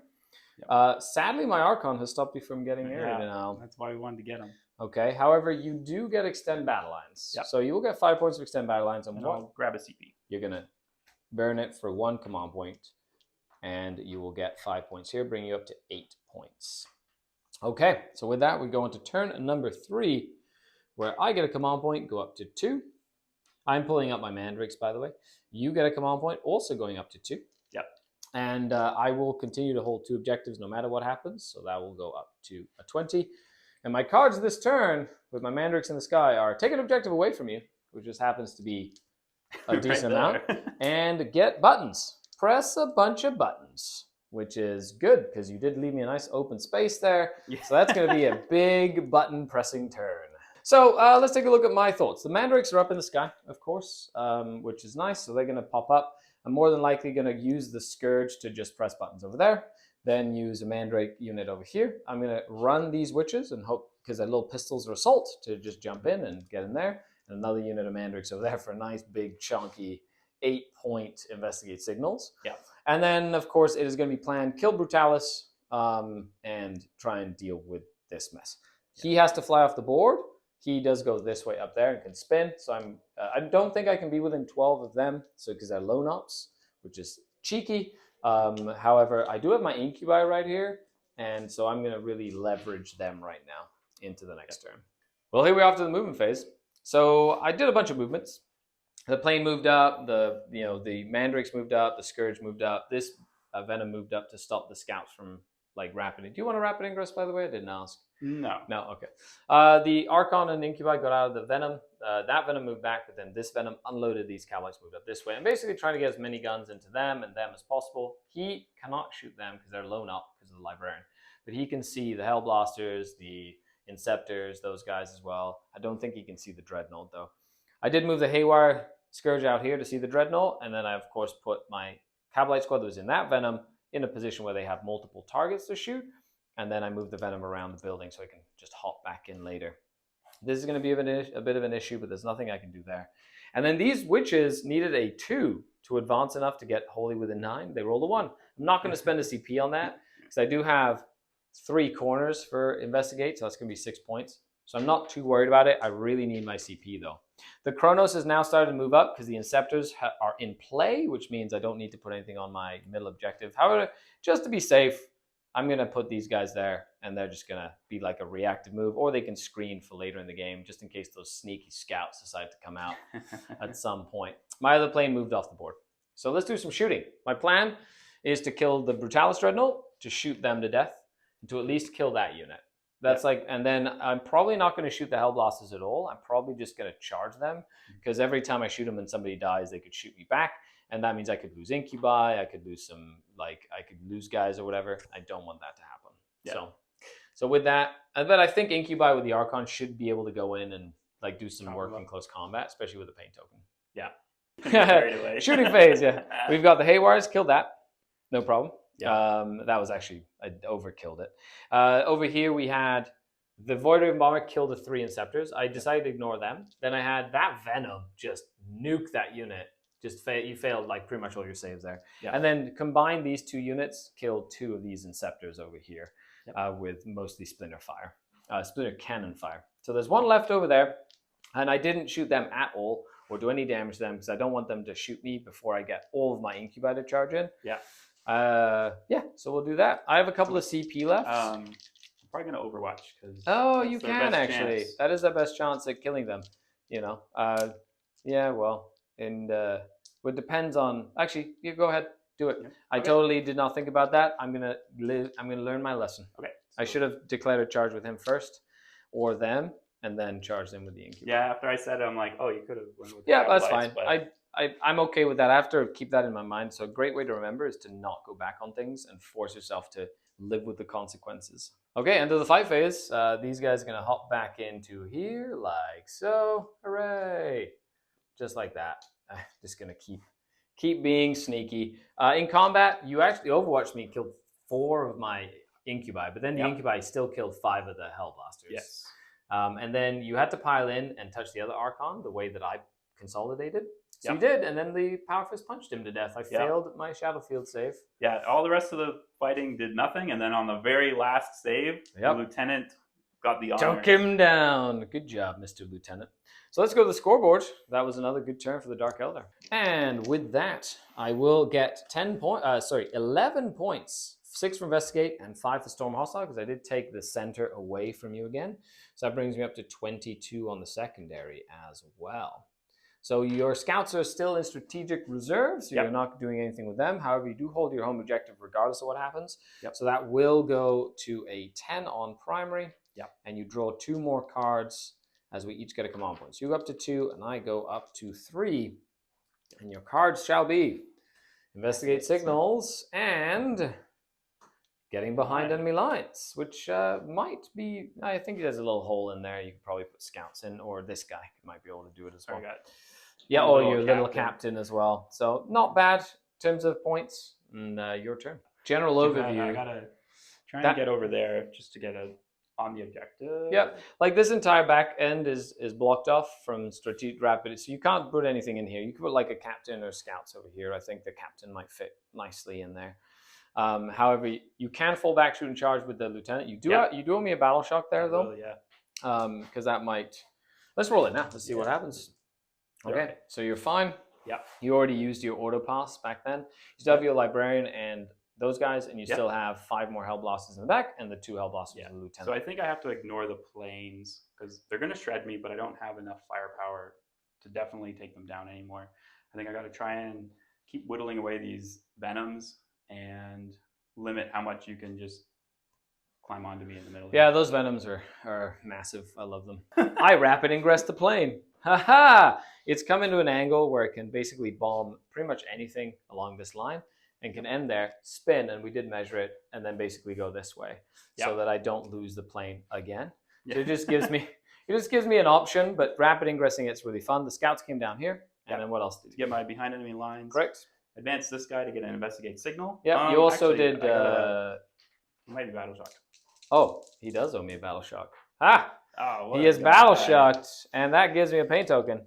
Yep. Sadly, my Archon has stopped me from getting area now. That's why we wanted to get him. Okay. However, you do get extend battle lines. Yep. So you will get 5 points of extend battle lines. And I'll grab a CP. You're going to burn it for 1 command point. And you will get 5 points here, bringing you up to 8 points. Okay. So with that, we go into turn number 3, where I get a command point, go up to 2. I'm pulling up my Mandrakes, by the way. You get a command point, also going up to 2. Yep. And I will continue to hold 2 objectives no matter what happens. So that will go up to a 20. And my cards this turn, with my Mandrakes in the sky, are take an objective away from you, which just happens to be a decent amount, and get buttons. Press a bunch of buttons, which is good, because you did leave me a nice open space there. Yeah. So that's going to be a big button pressing turn. So let's take a look at my thoughts. The Mandrakes are up in the sky, of course, which is nice. So they're going to pop up. I'm more than likely going to use the Scourge to just press buttons over there, then use a Mandrake unit over here. I'm going to run these witches and hope, because they're little pistols or assault, to just jump in and get in there. And another unit of Mandrakes over there for a nice, big, chunky 8-point investigate signals. Yeah. And then, of course, it is going to be planned kill Brutalis and try and deal with this mess. Yeah. He has to fly off the board. He does go this way up there and can spin. So I don't think I can be within 12 of them. So because they're lone ops, which is cheeky. However, I do have my incubi right here. And so I'm going to really leverage them right now into the next turn. Well, here we are after the movement phase. So I did a bunch of movements. The plane moved up. The Mandrakes moved up. The Scourge moved up. This Venom moved up to stop the scouts from like rapid. Do you want a rapid ingress, by the way? I didn't ask. No. Okay. The Archon and Incubi got out of the Venom. That Venom moved back, but then this Venom unloaded. These Cowboys moved up this way. And basically trying to get as many guns into them and them as possible. He cannot shoot them because they're lone up because of the Librarian. But he can see the Hellblasters, the Inceptors, those guys as well. I don't think he can see the Dreadnought, though. I did move the Haywire Scourge out here to see the Dreadnought. And then I, of course, put my Cavalite squad that was in that Venom in a position where they have multiple targets to shoot. And then I move the Venom around the building so I can just hop back in later. This is going to be a bit of an issue, but there's nothing I can do there. And then these witches needed a 2 to advance enough to get wholly within 9. They rolled a 1. I'm not going to spend a CP on that because I do have 3 corners for investigate, so that's going to be 6 points. So I'm not too worried about it. I really need my CP though. The Chronos has now started to move up because the Inceptors are in play, which means I don't need to put anything on my middle objective. However, just to be safe, I'm going to put these guys there, and they're just going to be like a reactive move, or they can screen for later in the game, just in case those sneaky scouts decide to come out at some point. My other plane moved off the board. So let's do some shooting. My plan is to kill the Brutalis Dreadnought, to shoot them to death, and to at least kill that unit. That's like, and then I'm probably not going to shoot the Hellblasters at all. I'm probably just going to charge them, because every time I shoot them and somebody dies, they could shoot me back. And that means I could lose Incubi, I could lose some, like, I could lose guys or whatever. I don't want that to happen. Yeah. So with that, but I think Incubi with the Archon should be able to go in and like do some work in close combat, especially with the pain token. Yeah. Shooting phase, yeah. We've got the Haywires, killed that. No problem. Yeah. That was actually, I overkilled it. Over here we had the Void Raven Bomber killed the 3 Inceptors. I decided to ignore them. Then I had that Venom just nuke that unit. Just you failed like pretty much all your saves there. Yeah. And then combine these 2 units, killed 2 of these Inceptors over here with mostly Splinter Cannon fire. So there's 1 left over there, and I didn't shoot them at all or do any damage to them because I don't want them to shoot me before I get all of my Incubi to charge in. Yeah. So we'll do that. I have a couple of CP left. I'm probably going to Overwatch. You can actually. Chance. That is the best chance at killing them, you know. And it depends on. Actually, you go ahead, do it. Yeah. I totally did not think about that. I'm gonna learn my lesson. Okay. So I should have declared a charge with him first, or them, and then charge them with the Incubi. Yeah. After I said it, I'm like, oh, you could have went with. Yeah, that's fine. But... I'm okay with that. I have to keep that in my mind. So a great way to remember is to not go back on things and force yourself to live with the consequences. Okay, into the fight phase. These guys are gonna hop back into here like so. Hooray! Just like that. I'm just gonna keep being sneaky. In combat, you actually Overwatched me, killed 4 of my Incubi, but then the Incubi still killed 5 of the Hellblasters. Yes. And then you had to pile in and touch the other Archon the way that I consolidated. So you did, and then the Power Fist punched him to death. I failed my Shadowfield save. Yeah, all the rest of the fighting did nothing, and then on the very last save, the Lieutenant got the honor. Took him down. Good job, Mr. Lieutenant. So let's go to the scoreboard. That was another good turn for the Dark Elder. And with that, I will get 11 points. 6 for Investigate and 5 for Storm Hostile, because I did take the center away from you again. So that brings me up to 22 on the secondary as well. So your scouts are still in strategic reserve, so you're not doing anything with them. However, you do hold your home objective regardless of what happens. So that will go to a 10 on primary, and you draw 2 more cards as we each get a command point. So you go up to 2, and I go up to 3. And your cards shall be Investigate Signals and Getting Behind Enemy Lines, which might be, I think there's a little hole in there. You could probably put scouts in, or this guy might be able to do it as well. Or your little captain as well. So not bad in terms of points. And your turn. General overview. I gotta try and get over there just to get on the objective. Yep, like this entire back end is blocked off from strategic rapid, so you can't put anything in here. You could put like a captain or scouts over here. I think the captain might fit nicely in there. However, you can fall back, shoot, and charge with the lieutenant. You do owe me a battle shock there though. Because that might. Let's roll it now. Let's see what happens. Okay, so you're fine. You already used your auto pass back then. You still have your librarian and those guys, and you still have 5 more Hellblasters in the back and the 2 Hellblasters in the lieutenant. So I think I have to ignore the planes because they're going to shred me, but I don't have enough firepower to definitely take them down anymore. I think I got to try and keep whittling away these Venoms and limit how much you can just climb onto me in the middle. Yeah, those Venoms are massive. I love them. I rapid ingress the plane. Ha! It's come into an angle where it can basically bomb pretty much anything along this line and can end there, spin, and we did measure it, and then basically go this way so that I don't lose the plane again. So it just gives me an option, but rapid ingressing it's really fun. The scouts came down here, and then what else did you get? My behind enemy lines. Correct. Advance this guy to get an investigate signal. Yeah, you also did... He might be battle shocked. Oh, he does owe me a battle shock. He is battle shocked, and that gives me a pain token.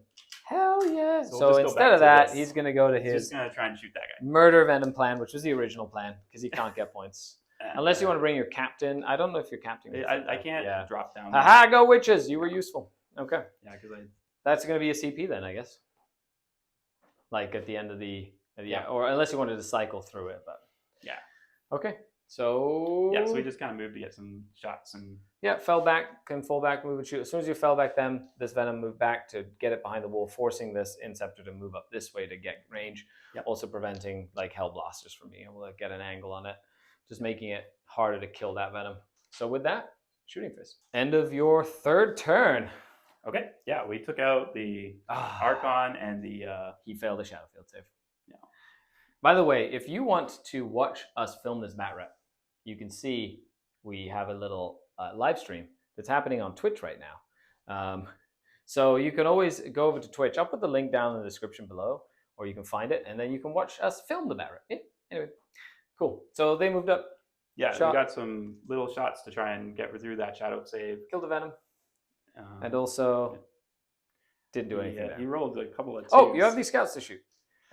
Hell yeah! So instead of that, he's going to go to his just going to try and shoot that guy. Murder Venom plan, which was the original plan, because he can't get points. Unless you want to bring your captain. I don't know if your captain. I can't drop down. Aha, go witches! You were useful. Okay. Yeah, because That's going to be a CP then, I guess. Like at the end of the or unless you wanted to cycle through it, but yeah. Okay. So we just kind of moved to get some shots and fell back, can fall back, move and shoot. As soon as you fell back, then this venom moved back to get it behind the wall, forcing this Inceptor to move up this way to get range. Also preventing like hell blasters from being able to get an angle on it, just making it harder to kill that venom. So with that, shooting fist. End of your third turn. Okay. Yeah, we took out the Archon and the he failed a shadow field save. Yeah. By the way, if you want to watch us film this Batrep, you can see we have a little live stream that's happening on Twitch right now. So you can always go over to Twitch. I'll put the link down in the description below, or you can find it, and then you can watch us film the Batrep. Yeah. Anyway, cool. So they moved up. Yeah, we got some little shots to try and get through that shadow save. Killed the venom. And also didn't do anything there. He rolled a couple of twos. Oh, you have these scouts to shoot.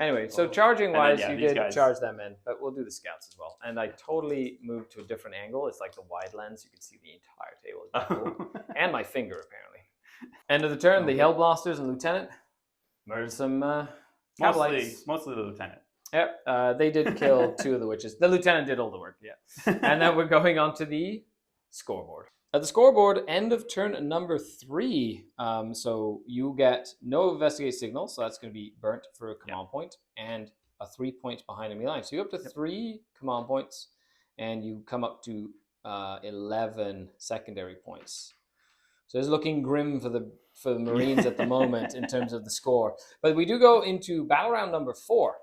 Anyway, so charging-wise, you did guys. charge them in, but we'll do the scouts as well. And I totally moved to a different angle. It's like the wide lens. You can see the entire table. And my finger, apparently. End of the turn, the Hellblasters and Lieutenant murdered some mostly the Lieutenant. Yep, they did kill 2 of the witches. The Lieutenant did all the work, And then we're going on to the scoreboard. At the scoreboard, end of turn number 3. So you get no investigate signal, so that's going to be burnt for a command point, and a 3 points behind enemy line. So you go up to 3 command points, and you come up to 11 secondary points. So it's looking grim for the Marines at the moment in terms of the score. But we do go into battle round number 4.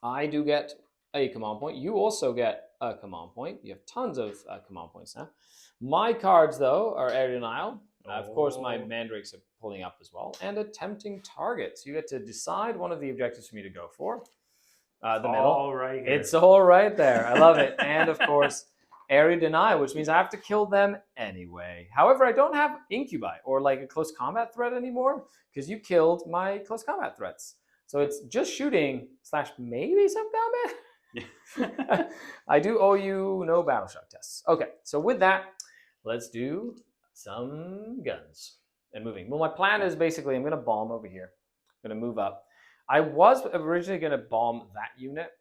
I do get a command point. You also get a command point. You have tons of command points now. My cards, though, are Air Denial. Of course, my mandrakes are pulling up as well. And Attempting Targets. You get to decide one of the objectives for me to go for. The middle. All right here. It's all right there. I love it. And, of course, Area Denial, which means I have to kill them anyway. However, I don't have Incubi or like a close combat threat anymore because you killed my close combat threats. So it's just shooting / maybe some combat. I do owe you no battle shock tests. Okay, so with that, let's do some guns and moving. Well, my plan is basically I'm going to bomb over here. I'm going to move up. I was originally going to bomb that unit,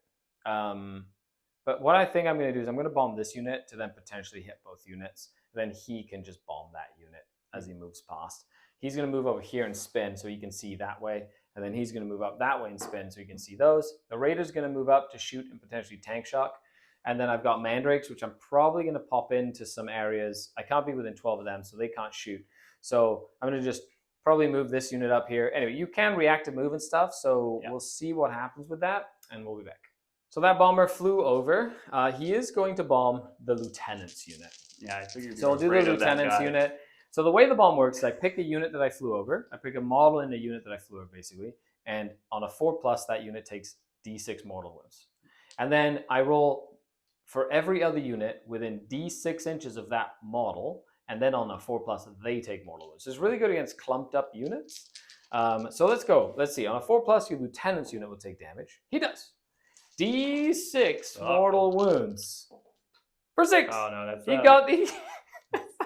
but what I think I'm going to do is I'm going to bomb this unit to then potentially hit both units. Then he can just bomb that unit as he moves past. He's going to move over here and spin so he can see that way. And then he's going to move up that way and spin so you can see those. The Raider's going to move up to shoot and potentially tank shock. And then I've got Mandrakes, which I'm probably going to pop into some areas. I can't be within 12 of them, so they can't shoot. So I'm going to just probably move this unit up here. Anyway, you can react to move and stuff, so we'll see what happens with that, and we'll be back. So that bomber flew over. He is going to bomb the Lieutenant's unit. Yeah, I figured. So I'll do the Lieutenant's unit. So the way the bomb works is I pick a unit that I flew over. I pick a model in the unit that I flew over, basically. And on a 4+, that unit takes D6 mortal wounds. And then I roll for every other unit within D6 inches of that model. And then on a 4+, they take mortal wounds. So it's really good against clumped up units. So let's go. Let's see. On a 4+, your Lieutenant's unit will take damage. He does. D6 mortal wounds. For 6. Oh, no, that's he got the...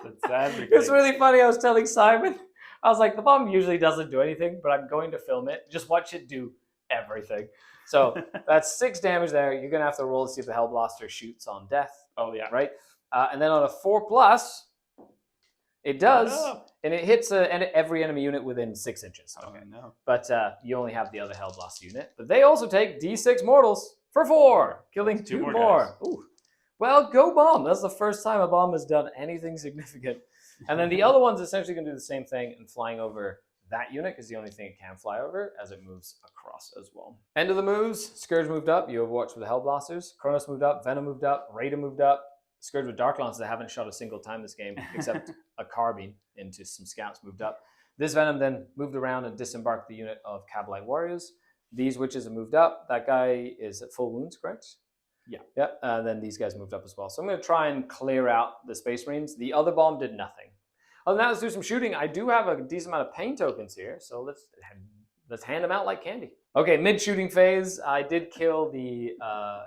It's really funny. I was telling Simon, I was like, the bomb usually doesn't do anything, but I'm going to film it. Just watch it do everything. So that's 6 damage there. You're going to have to roll to see if the Hellblaster shoots on death. Oh, yeah. Right? And then on a 4+, it does, and it hits every enemy unit within 6 inches. Okay, no. But you only have the other Hellblaster unit. But they also take D6 mortals for 4, killing 2 more. Ooh. Well, go bomb. That's the first time a bomb has done anything significant. And then the other one's essentially going to do the same thing and flying over that unit because the only thing it can fly over as it moves across as well. End of the moves. Scourge moved up. You overwatched with the Hellblasters. Kronos moved up. Venom moved up. Raider moved up. Scourge with Dark Lances that haven't shot a single time this game except a carbine into some scouts moved up. This Venom then moved around and disembarked the unit of Cavalite Warriors. These witches have moved up. That guy is at full wounds, correct? Yeah. Yep. Then these guys moved up as well. So I'm going to try and clear out the Space Marines. The other bomb did nothing. Other than that, let's do some shooting. I do have a decent amount of pain tokens here, so let's hand them out like candy. Okay, mid-shooting phase, I did kill the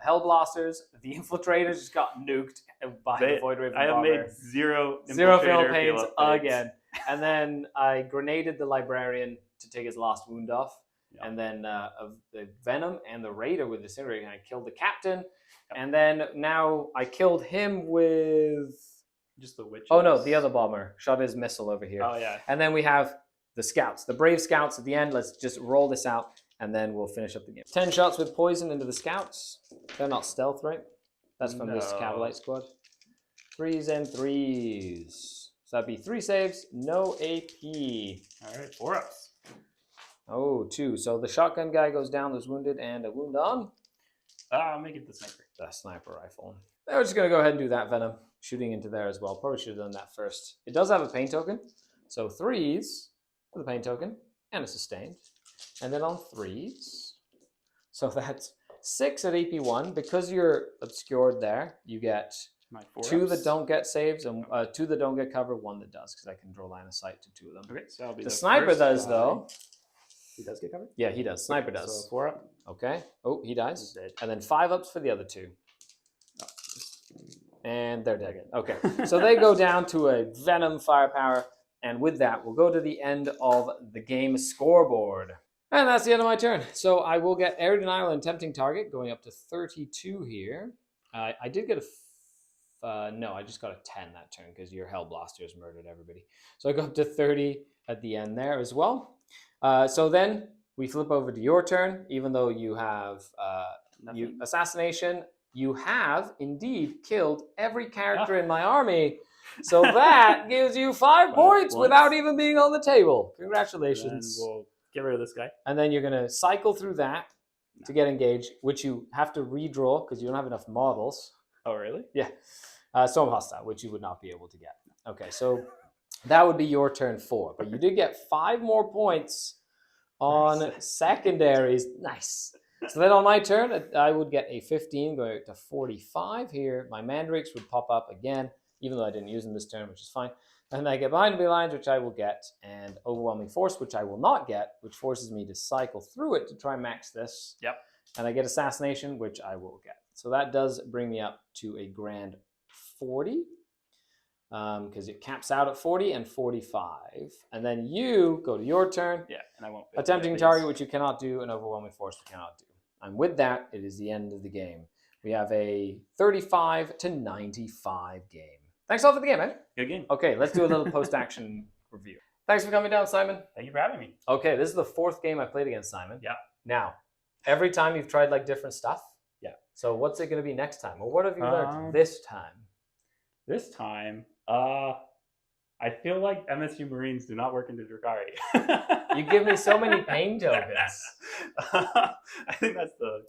Hellblasters. The Infiltrators just got nuked by the Void Raven I have Bomber. made zero Fail Infiltrator pains fail again. And then I grenaded the Librarian to take his last wound off. Yep. And then of the Venom and the Raider with the Incinerator, and I killed the Captain. Yep. And then now I killed him with... Just the Witches. Oh no, the other bomber shot his missile over here. Oh yeah. And then we have the Scouts, the Brave Scouts at the end. Let's just roll this out. And then we'll finish up the game. 10 shots with poison into the Scouts. They're not stealth, right? That's from this Cavalite squad. 3s and 3s. So that'd be 3 saves, no AP. All right, 4 ups. Oh, 2. So the shotgun guy goes down, there's wounded, and a wound on. I'll make it the sniper. The sniper rifle. Now we're just going to go ahead and do that Venom. Shooting into there as well. Probably should have done that first. It does have a pain token. So 3s with a pain token and a sustained. And then on 3s, so that's 6 at AP1. Because you're obscured there, you get My 2 that don't get saves and 2 that don't get cover, 1 that does, because I can draw line of sight to 2 of them. Okay, so that'll be the sniper does guy. though. He does get covered? Yeah, he does. Sniper does. So 4 up. Okay. Oh, he dies. He's dead. And then 5 ups for the other 2. Oh. And they're dead. Okay. So they go down to a Venom firepower. And with that, we'll go to the end of the game scoreboard. And that's the end of my turn. So I will get Air Denial and Tempting Target going up to 32 here. I did get no, I just got a 10 that turn because your Hellblasters murdered everybody. So I go up to 30 at the end there as well. So then we flip over to your turn, even though you have Assassination. You have indeed killed every character in my army. So that gives you 5 points without even being on the table. Congratulations. And we'll get rid of this guy. And then you're going to cycle through that to get engaged, which you have to redraw because you don't have enough models. Oh, really? Yeah. Storm Hostile, which you would not be able to get. Okay, so that would be your turn 4. But you did get 5 more points on secondaries. Nice. So then on my turn, I would get a 15 going to 45 here. My Mandrakes would pop up again, even though I didn't use them this turn, which is fine. And I get Behind Enemy Lines, which I will get, and Overwhelming Force, which I will not get, which forces me to cycle through it to try and max this. Yep. And I get Assassination, which I will get. So that does bring me up to a grand 40, because it caps out at 40 and 45. And then you go to your turn. Yeah, and I won't. Attempting Target, which you cannot do, and Overwhelming Force, we cannot do. And with that, it is the end of the game. We have a 35 to 95 game. Thanks all for the game, man. Good game. Okay, let's do a little post-action review. Thanks for coming down, Simon. Thank you for having me. Okay, this is the 4th game I played against Simon. Yeah. Now, every time you've tried like different stuff. Yeah. So what's it going to be next time? Or what have you learned this time? This time, I feel like MSU Marines do not work into Drukhari. You give me so many pain tokens. I think that's the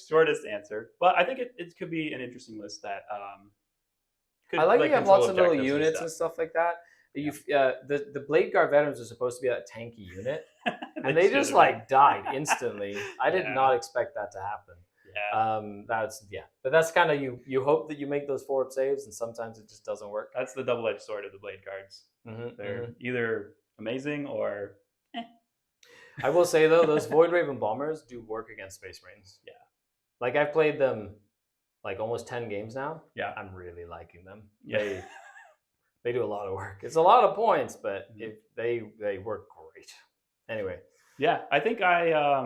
shortest answer. But I think it could be an interesting list that could, I like you have lots of little objectives units and stuff like that. The Blade Guard veterans are supposed to be that tanky unit. And they just like died instantly. I did not expect that to happen. Yeah. But that's kind of you hope that you make those 4-up saves, and sometimes it just doesn't work. That's the double-edged sword of the Blade Guards. They're either amazing or I will say though, those Void Raven bombers do work against Space Marines. Yeah. Like I've played them like almost 10 games now. Yeah. I'm really liking them. Yeah. They do a lot of work. It's a lot of points, but they work great. Anyway. Yeah, I think I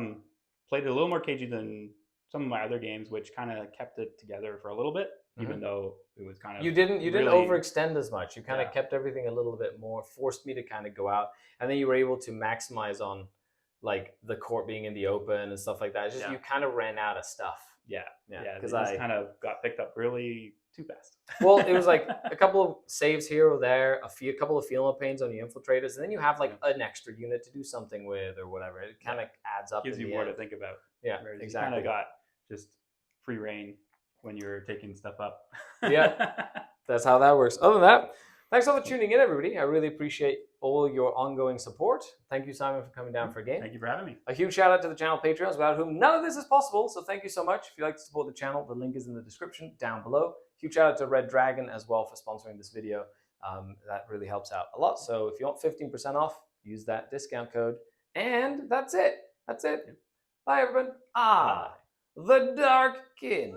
played it a little more cagey than some of my other games, which kind of kept it together for a little bit, even though it was kind of you didn't really overextend as much. You kind of kept everything a little bit more, forced me to kind of go out, and then you were able to maximize on like the court being in the open and stuff like that. It's just you kind of ran out of stuff. Yeah, because I kind of got picked up really too fast. Well, it was like a couple of saves here or there, a couple of feel pains on the infiltrators, and then you have like an extra unit to do something with or whatever. It kind of adds up. Gives you more to think about. Yeah, whereas exactly. You kind of got just free reign when you're taking stuff up. Yeah, that's how that works. Other than that, thanks all for tuning in, everybody. I really appreciate all your ongoing support. Thank you, Simon, for coming down for a game. Thank you for having me. A huge shout out to the channel Patreons, without whom none of this is possible. So thank you so much. If you'd like to support the channel, the link is in the description down below. Huge shout out to Red Dragon as well for sponsoring this video. That really helps out a lot. So if you want 15% off, use that discount code. And that's it. Bye, everyone. The Dark Kin.